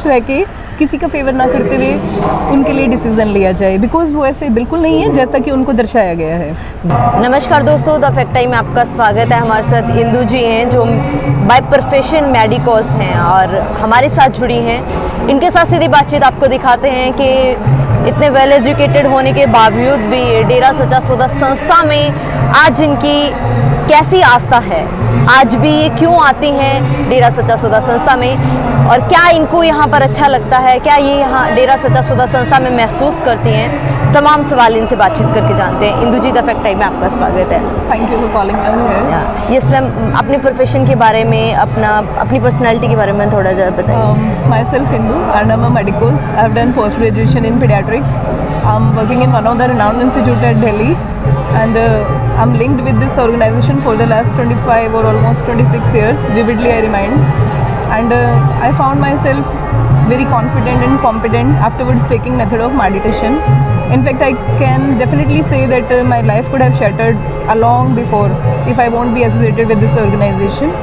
निष्पक्ष रह के किसी का फेवर ना करते हुए उनके लिए डिसीजन लिया जाए, बिकॉज वो ऐसे बिल्कुल नहीं है जैसा कि उनको दर्शाया गया है। नमस्कार दोस्तों, द फैक्ट टाइम में आपका स्वागत है। हमारे साथ इंदु जी हैं जो बाय प्रोफेशन मेडिकोस हैं और हमारे साथ जुड़ी हैं। इनके साथ सीधी बातचीत आपको दिखाते हैं कि इतने वेल एजुकेटेड होने के बावजूद भी डेरा सच्चा सौदा संस्था में आज इनकी कैसी आस्था है, आज भी ये क्यों आती हैं डेरा सच्चा सौदा संस्था में और क्या इनको यहाँ पर अच्छा लगता है, क्या ये यहाँ डेरा सच्चा सौदा संस्था में महसूस करती हैं, तमाम सवाल इनसे बातचीत करके जानते हैं। इंदु जी, द फैक्ट टाइम में आपका स्वागत है। Thank you for calling me. Yes ma'am, अपने प्रोफेशन के बारे में, अपनी पर्सनैलिटी के बारे में थोड़ा ज़्यादा बताइए। My self Indu and I am a medicos. I have done post graduation in paediatrics. I am working in one of the renowned institute at Delhi, and I'm linked with this organization for the last 25 or almost 26 years, vividly I remind, and I found myself very confident and competent afterwards taking method of meditation. In fact, I can definitely say that my life could have shattered long before if I won't be associated with this organization.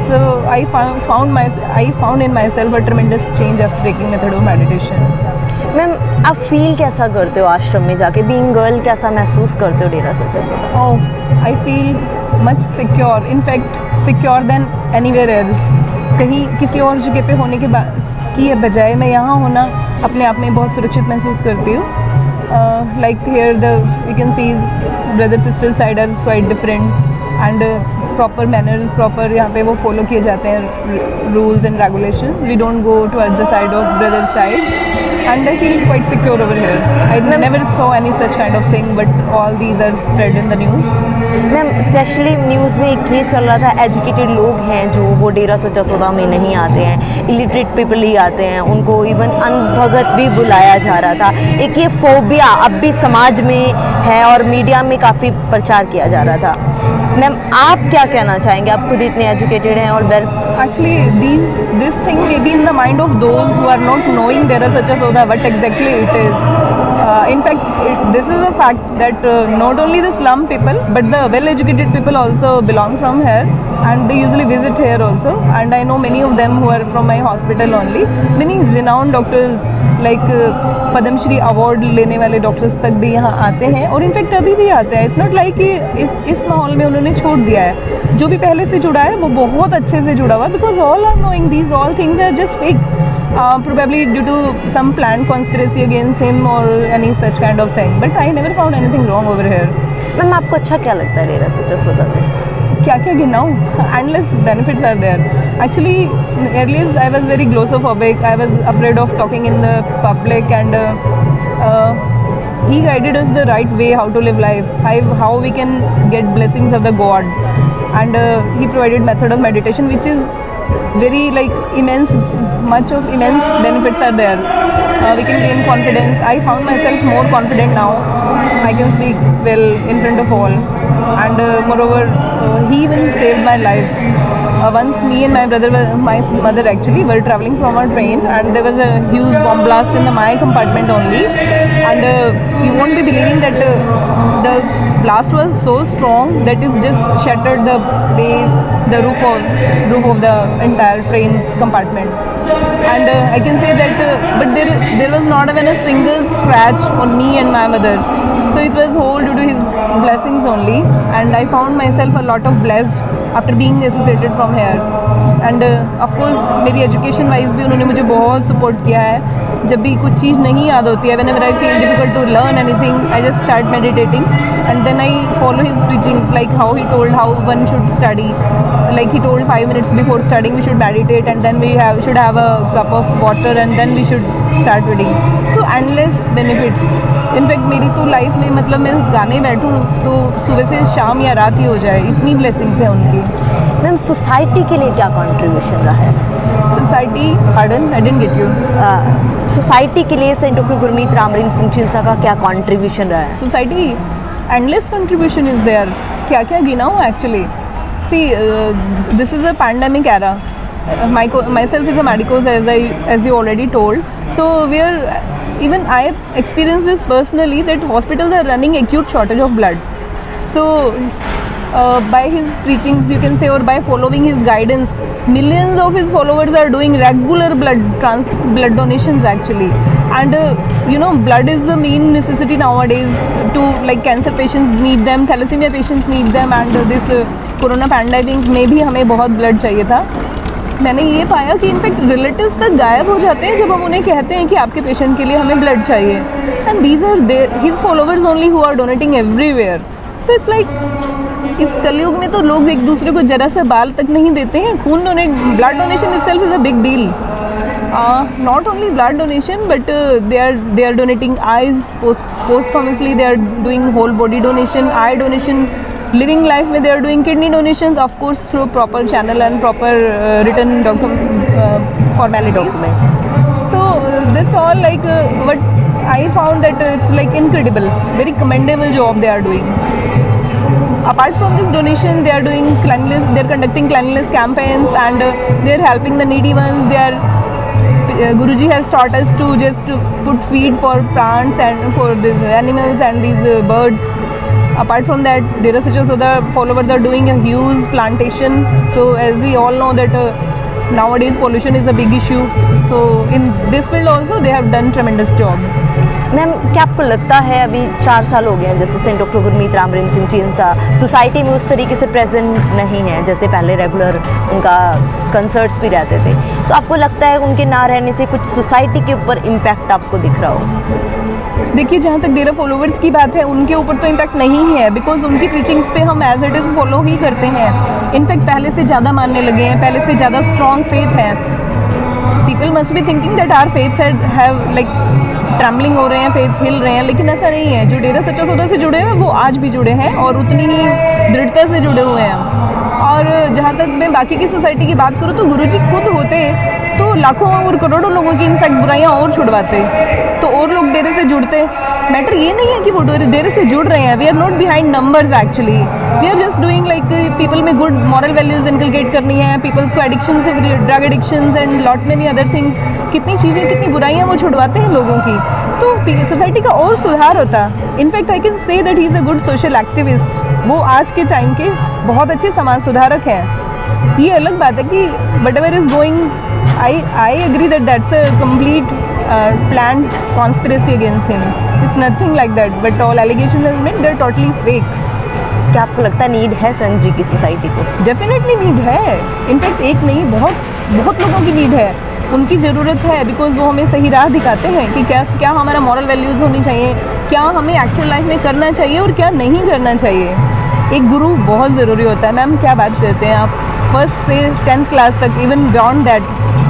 So I found in myself a tremendous change after taking method of meditation. Ma'am, आप feel कैसा करते हो आश्रम में जाके, being girl कैसा महसूस करते हो डेरा सच्चा सौदा? I feel much secure, in fact secure than anywhere else. कहीं किसी और जगह पे होने की बजाय मैं यहाँ होना अपने आप में बहुत सुरक्षित महसूस करती हूँ। Like here you can see brother sister side are quite different and proper manners, proper यहाँ पे वो follow किए जाते हैं rules and regulations. We don't go to other side of brother's side. And I feel quite secure over here. I never saw any such kind of thing, but all these are spread in the news. Ma'am, specially news में एक ये चल रहा था, educated लोग हैं जो वो डेरा सच्चा सौदा में नहीं आते हैं, इलिटरेट पीपल ही आते हैं, उनको इवन अनभगत भी बुलाया जा रहा था। एक ये फोबिया अब भी समाज में है और मीडिया में काफ़ी प्रचार किया जा रहा था। मैम, आप क्या कहना चाहेंगे? आप खुद इतने एजुकेटेड हैं और well Actually, this thing may be in the mind of those who are not knowing Dera Sachcha Sauda what exactly it is. In fact, this is a fact that not only the slum people but the well-educated people also belong from here, and they usually visit here also. And I know many of them who are from my hospital only. Many renowned doctors like Padma Shri award लेने वाले doctors तक भी यहाँ आते हैं और in fact अभी भी आते हैं। इट्स नॉट लाइक कि इस माहौल में उन्होंने छोड़ दिया है। जो भी पहले से जुड़ा है वो बहुत अच्छे से जुड़ा हुआ, because all are knowing these all things are just fake, probably due to some planned conspiracy against him or any such kind of thing. But I never found anything wrong over here. Ma'am, आपको अच्छा क्या लगता है डेरा सच्चा सौदा में? क्या क्या गिनाऊँ? Endless benefits are there. Actually, earlier I was very glossophobic. I was afraid of talking in the public, and he guided us the right way how to live life, how we can get blessings of the God, and he provided method of meditation which is very immense benefits are there. We can gain confidence. I found myself more confident now. I can speak well in front of all, and moreover he even saved my life. Once me and my mother actually were traveling from our train, and there was a huge bomb blast in my compartment only, and you won't be believing that the blast was so strong that it just shattered the base, the roof of the entire train's compartment. And I can say that but there was not even a single scratch on me and my mother, so it was whole due to his blessings only, and I found myself a lot of blessed after being associated from here. And of course मेरी education wise भी उन्होंने मुझे बहुत support किया है। जब भी कुछ चीज़ नहीं याद होती है, whenever I feel difficult to learn anything, I just start meditating, and then I follow his preachings, like how he told how one should study. Like he told 5 minutes before studying we should meditate, and then we should have a cup of water, and then we should start reading. So endless benefits. In fact मेरी तो life में मतलब मैं गाने बैठूँ तो सुबह से शाम या रात ही हो जाए, इतनी ब्लेसिंग्स हैं उनकी। मैम, सोसाइटी के लिए क्या कंट्रीब्यूशन रहा है? Society, pardon, I didn't get you. Society के लिए सेंट डॉक्टर गुरमीत राम रहीम सिंह चिल्सा का क्या कंट्रीब्यूशन रहा है? Society endless contribution is there. क्या क्या गिनाऊँ actually? See, this is a pandemic era. Myself is a medicos, as you already told. So even I experienced this personally, that hospitals are running acute shortage of blood. So by his preachings, you can say, or by following his guidance, millions of his followers are doing regular blood donations actually. And blood is the main necessity nowadays. To like cancer patients need them, thalassemia patients need them, and this corona pandemic में भी हमें बहुत blood चाहिए था. मैंने ये पाया कि इनफैक्ट रिलेटिव्स तक गायब हो जाते हैं जब हम उन्हें कहते हैं कि आपके पेशेंट के लिए हमें ब्लड चाहिए. And these are his followers only who are donating everywhere. So it's like इस कलयुग में तो लोग एक दूसरे को जरा सा बाल तक नहीं देते हैं. खून donate, blood donation itself is a big deal. Not only blood donation, but they are donating eyes posthumously. They are doing whole body donation, eye donation. Living life में they are doing kidney donations, of course through proper channel and proper written formalities. So that's all like what I found that it's like incredible, very commendable job they are doing. Apart from this donation, they are doing cleanliness. They are conducting cleanliness campaigns, and they are helping the needy ones. They are Guruji has taught us to just put feed for plants and for these animals and these birds. Apart from that, Dera Sacha Sodha followers are doing a huge plantation. So as we all know that nowadays pollution is a big issue. So in this field also they have done tremendous job. Ma'am, क्या आपको लगता है अभी 4 साल हो गए हैं जैसे Saint doctor Gurmeet Ram Rahim Singh चिंसा society में उस तरीके से प्रेजेंट नहीं है जैसे पहले रेगुलर उनका कंसर्ट्स भी रहते थे, तो आपको लगता है उनके ना रहने से कुछ सोसाइटी के ऊपर इम्पैक्ट आपको दिख रहा हो? देखिए, जहाँ तक डेरा फॉलोवर्स की बात है, उनके ऊपर तो इम्पैक्ट नहीं है, बिकॉज उनकी टीचिंग्स पे हम एज इट इज़ फॉलो ही करते हैं. इनफैक्ट पहले से ज़्यादा मानने लगे हैं, पहले से ज़्यादा स्ट्रॉन्ग फेथ है. People must be thinking that our faiths have like trembling हो रहे हैं, फेथ्स हिल रहे हैं, लेकिन ऐसा नहीं है. जो डेरा सच्चा सौदा से जुड़े हुए हैं वो आज भी जुड़े हैं और उतनी ही दृढ़ता से जुड़े हुए हैं. और जहाँ तक मैं बाकी की सोसाइटी की बात करूँ तो गुरुजी खुद होते तो लाखों और करोड़ों लोगों की इनफैक्ट बुराइयाँ और छुड़वाते, तो और लोग डेरे से जुड़ते. मैटर ये नहीं है कि वो डेरे से जुड़ रहे हैं. We are not behind numbers actually. We are just doing like people में गुड मॉरल वैल्यूज इनकलकेट करनी है, पीपल्स को एडिक्शन से, drug addictions and lot many other things. कितनी चीज़ें, कितनी बुराइयाँ वो छुड़वाते हैं लोगों की, तो सोसाइटी का और सुधार होता. In fact I can say that he is a good social activist. वो आज के टाइम के बहुत अच्छे समाज सुधारक हैं. ये अलग बात है कि what ever is going, I agree that that's a complete planned conspiracy against him. It's nothing like that. But all allegations has made, they're totally fake. क्या आपको लगता है नीड है संत जी की सोसाइटी को? Definitely नीड है. इनफैक्ट एक नहीं, बहुत लोगों की नीड है. उनकी ज़रूरत है, बिकॉज वो हमें सही राह दिखाते हैं कि क्या हमारा मॉरल वैल्यूज़ होनी चाहिए, क्या हमें एक्चुअल लाइफ में करना चाहिए और क्या नहीं करना चाहिए. एक गुरु बहुत ज़रूरी होता है. मैम, क्या बात करते हैं आप? फर्स्ट से 10th क्लास तक, even beyond that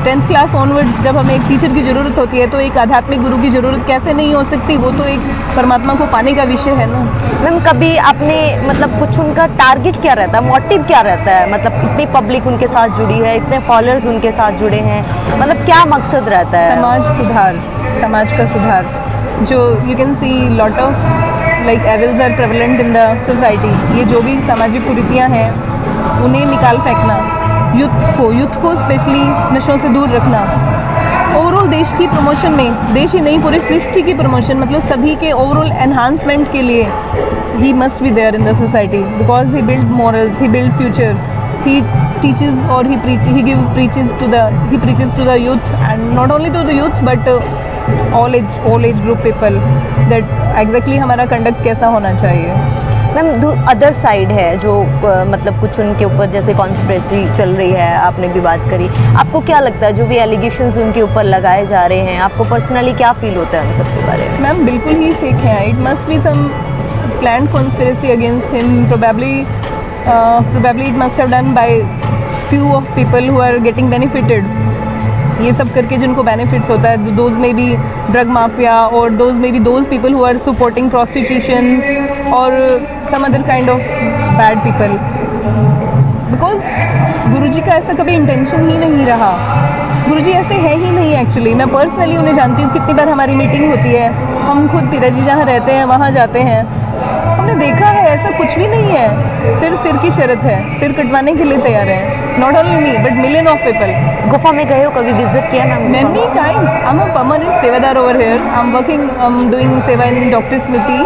10th class onwards, जब हमें एक टीचर की ज़रूरत होती है तो एक आध्यात्मिक गुरु की ज़रूरत कैसे नहीं हो सकती. वो तो एक परमात्मा को पाने का विषय है ना. मैम, कभी आपने मतलब कुछ उनका टारगेट क्या रहता है, मोटिव क्या रहता है? मतलब इतनी पब्लिक उनके साथ जुड़ी है, इतने फॉलोअर्स उनके साथ जुड़े हैं, मतलब क्या मकसद रहता है? समाज का सुधार. जो you can see lot of like evils are prevalent in the society. ये जो भी सामाजिक कुरीतियाँ हैं उन्हें निकाल फेंकना, यूथ को स्पेशली नशों से दूर रखना, ओवरऑल देश की प्रमोशन में, देश ही नहीं पूरी सृष्टि की प्रमोशन, मतलब सभी के ओवरऑल एनहांसमेंट के लिए he must be there in the society, because he build morals, he build future, he teaches or he preaches to the youth, and not only to the youth but all age group people, that exactly हमारा conduct कैसा होना चाहिए. Ma'am, other side है जो मतलब कुछ उनके ऊपर जैसे कॉन्स्पिरेसी चल रही है, आपने भी बात करी, आपको क्या लगता है जो भी एलिगेशंस उनके ऊपर लगाए जा रहे हैं, आपको पर्सनली क्या फील होता है उन सब के बारे में? मैम, बिल्कुल ही फेक है. It must be some planned conspiracy against him. probably it must have done by few of people who are getting benefited. ये सब करके जिनको बेनिफिट्स होता है, दोज में भी ड्रग माफिया, और दोज में भी those people who are supporting prostitution और some other kind of bad people. Because Guruji का ऐसा कभी इंटेंशन ही नहीं रहा. गुरुजी ऐसे है ही नहीं एक्चुअली. मैं पर्सनली उन्हें जानती हूँ, कितनी बार हमारी मीटिंग होती है, हम खुद पिताजी जहाँ रहते हैं वहाँ जाते हैं, हमने देखा है ऐसा कुछ भी नहीं है. सिर की शर्त है, सिर कटवाने के लिए तैयार है. Not only me but million of people. गुफा में गए हो, कभी विजिट किया ma'am? Many times. I'm a permanent sevadar over here. I'm doing seva in Dr. Smriti.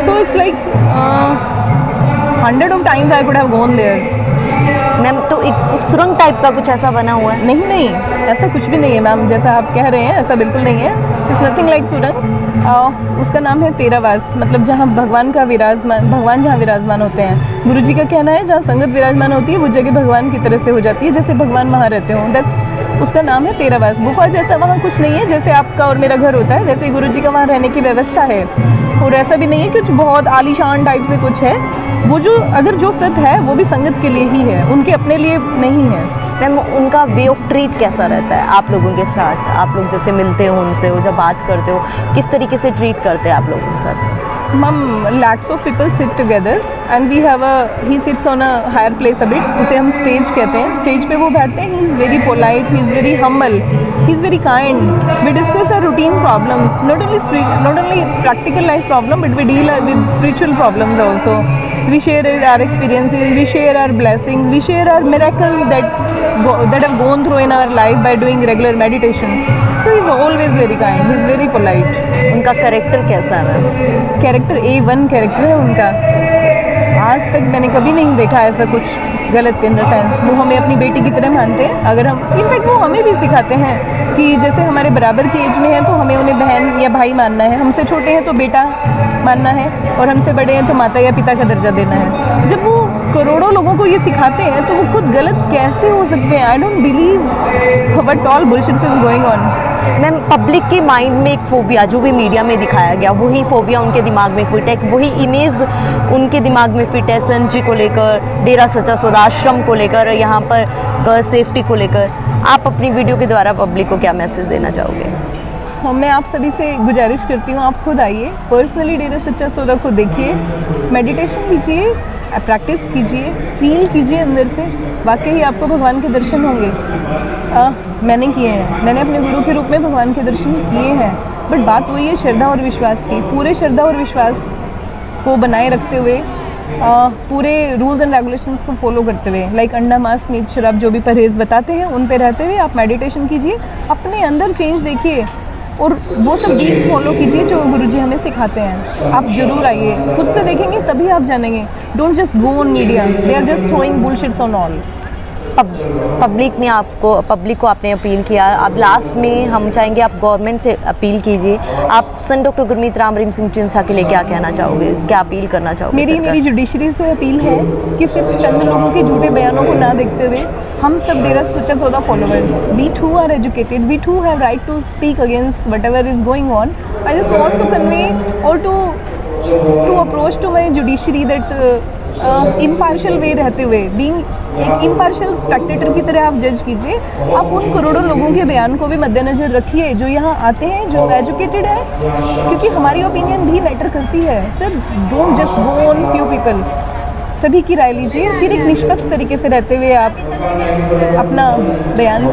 So it's like 100 of times I could have gone there. Ma'am तो एक कुछ सुरंग टाइप का कुछ ऐसा बना हुआ है? नहीं, ऐसा कुछ भी नहीं है मैम, जैसा आप कह रहे हैं ऐसा बिल्कुल नहीं है. इट्स नथिंग लाइक सुरंग. उसका नाम है तेरावास, मतलब जहाँ भगवान जहाँ विराजमान होते हैं. गुरुजी का कहना है जहाँ संगत विराजमान होती है वो जगह भगवान की तरह से हो जाती है, जैसे भगवान वहाँ रहते हो. दैट्स उसका नाम है तेरावास. गुफा जैसा वहाँ कुछ नहीं है, जैसे आपका और मेरा घर होता है वैसे ही गुरुजी का वहाँ रहने की व्यवस्था है. और ऐसा भी नहीं है कुछ बहुत आलीशान टाइप से कुछ है. वो जो अगर जो सब है वो भी संगत के लिए ही है, उनके अपने लिए नहीं है. मैम उनका वे ऑफ ट्रीट कैसा रहता है आप लोगों के साथ? आप लोग जैसे मिलते हो उनसे, वो जब बात करते हो किस तरीके से ट्रीट करते हैं आप लोगों के साथ? Ma'am, lakhs of people sit together and he sits on a higher place a bit. उसे हम स्टेज कहते हैं. स्टेज पे वो बैठते हैं. He is very polite, he is very humble, he is very kind. We discuss our routine problems, not only practical life problem, but we deal with spiritual problems also. We share our experiences, we share our blessings, we share our miracles that have gone through in our life by doing regular meditation. So he is always very kind, he is very polite. उनका character कैसा है ma'am? Character A1 character है उनका. आज तक मैंने कभी नहीं देखा ऐसा कुछ गलत. इन द सेंस वो हमें अपनी बेटी की तरह मानते हैं. अगर हम इनफैक्ट वो हमें भी सिखाते हैं कि जैसे हमारे बराबर की एज में है तो हमें उन्हें बहन या भाई मानना है, हमसे छोटे हैं तो बेटा मानना है, और हमसे बड़े हैं तो माता या पिता का दर्जा देना है. जब वो करोड़ों लोगों को ये सिखाते हैं तो वो खुद गलत कैसे हो सकते हैं? I don't believe what all bullshit is going on. Ma'am public के माइंड में एक फोबिया जो भी मीडिया में दिखाया गया, वही फोबिया उनके दिमाग में फिट है, वही इमेज उनके दिमाग में फिट है संत जी को लेकर, डेरा सच्चा सौदा आश्रम को लेकर, यहाँ पर गर्ल सेफ्टी को लेकर. आप अपनी वीडियो के द्वारा पब्लिक को क्या मैसेज देना चाहोगे? मैं आप सभी से गुजारिश करती हूँ, आप खुद आइए, पर्सनली डेरा सच्चा सौदा को देखिए, मेडिटेशन कीजिए, प्रैक्टिस कीजिए, फील कीजिए अंदर से. वाकई आपको भगवान के दर्शन होंगे. मैंने किए हैं, मैंने अपने गुरु के रूप में भगवान के दर्शन किए हैं. बट बात वही है श्रद्धा और विश्वास की. पूरे श्रद्धा और विश्वास को बनाए रखते हुए, पूरे रूल्स एंड रेगुलेशंस को फॉलो करते हुए, लाइक अंडा मांस मीट शराब जो भी परहेज़ बताते हैं उन पे रहते हुए आप मेडिटेशन कीजिए, अपने अंदर चेंज देखिए और वो सब डीड्स फॉलो कीजिए जो गुरुजी हमें सिखाते हैं. आप जरूर आइए, खुद से देखेंगे तभी आप जानेंगे. Don't just go on media, they are just throwing bullshits on all. Public को आपने अपील किया. अब लास्ट में हम चाहेंगे आप गवर्नमेंट से अपील कीजिए. आप संत डॉक्टर गुरमीत राम रहीम सिंह चिंसा के लिए क्या कहना चाहोगे, क्या अपील करना चाहोगे? मेरी जुडिशरी से अपील है कि सिर्फ चंद लोगों के झूठे बयानों को ना देखते हुए हम सब Dera Sacha Sauda followers, we too are educated, we too have right to speak against whatever is going on. I just want to convey और to approach to my judiciary that impartial way रहते हुए, बीइंग एक impartial Spectator की तरह आप जज कीजिए. आप उन करोड़ों लोगों के बयान को भी मद्देनज़र रखिए जो यहाँ आते हैं, जो एजुकेटेड है, क्योंकि हमारी ओपिनियन भी मैटर करती है. Sir don't just go on few people. सभी की राय लीजिए, फिर एक निष्पक्ष तरीके से रहते हुए आप अपना बयान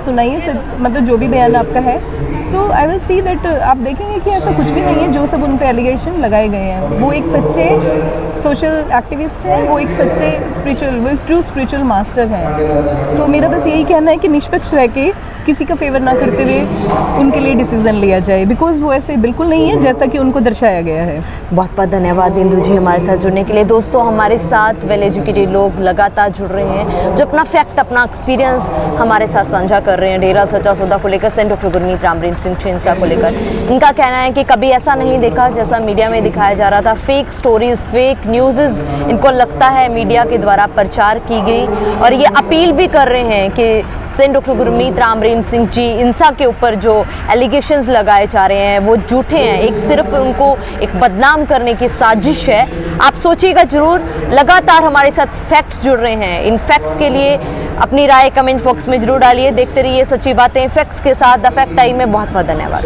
सुनाइए, मतलब जो भी बयान आपका है. तो आई विल सी दैट आप देखेंगे कि ऐसा कुछ भी नहीं है जो सब उन पे एलिगेशन लगाए गए हैं. वो एक सच्चे सोशल एक्टिविस्ट हैं, वो एक सच्चे ट्रू स्पिरिचुअल मास्टर हैं. तो मेरा बस यही कहना है कि निष्पक्ष रह के किसी का फेवर ना करते हुए उनके लिए डिसीजन लिया जाए, बिकॉज वो ऐसे बिल्कुल नहीं है जैसा कि उनको दर्शाया गया है. बहुत बहुत धन्यवाद इंदू जी हमारे साथ जुड़ने के लिए. दोस्तों हमारे साथ वेल एजुकेटेड लोग लगातार जुड़ रहे हैं जो अपना फैक्ट, अपना एक्सपीरियंस हमारे साथ साझा कर रहे हैं डेरा सच्चा सौदा को लेकर, संत डॉक्टर गुरमीत राम रहीम सिंह चिंसा को लेकर. इनका कहना है कि कभी ऐसा नहीं देखा जैसा मीडिया में दिखाया जा रहा था. फेक स्टोरीज, फेक न्यूज़ इनको लगता है मीडिया के द्वारा प्रचार की गई, और ये अपील भी कर रहे हैं कि संत डॉक्टर गुरमीत राम रहीम सिंह जी इंसा के ऊपर जो एलिगेशंस लगाए जा रहे हैं वो झूठे हैं. एक सिर्फ उनको एक बदनाम करने की साजिश है. आप सोचिएगा जरूर. लगातार हमारे साथ फैक्ट्स जुड़ रहे हैं. इन फैक्ट्स के लिए अपनी राय कमेंट बॉक्स में जरूर डालिए. देखते रहिए सच्ची बातें फैक्ट्स के साथ. द फैक्ट टाइम में बहुत बहुत धन्यवाद.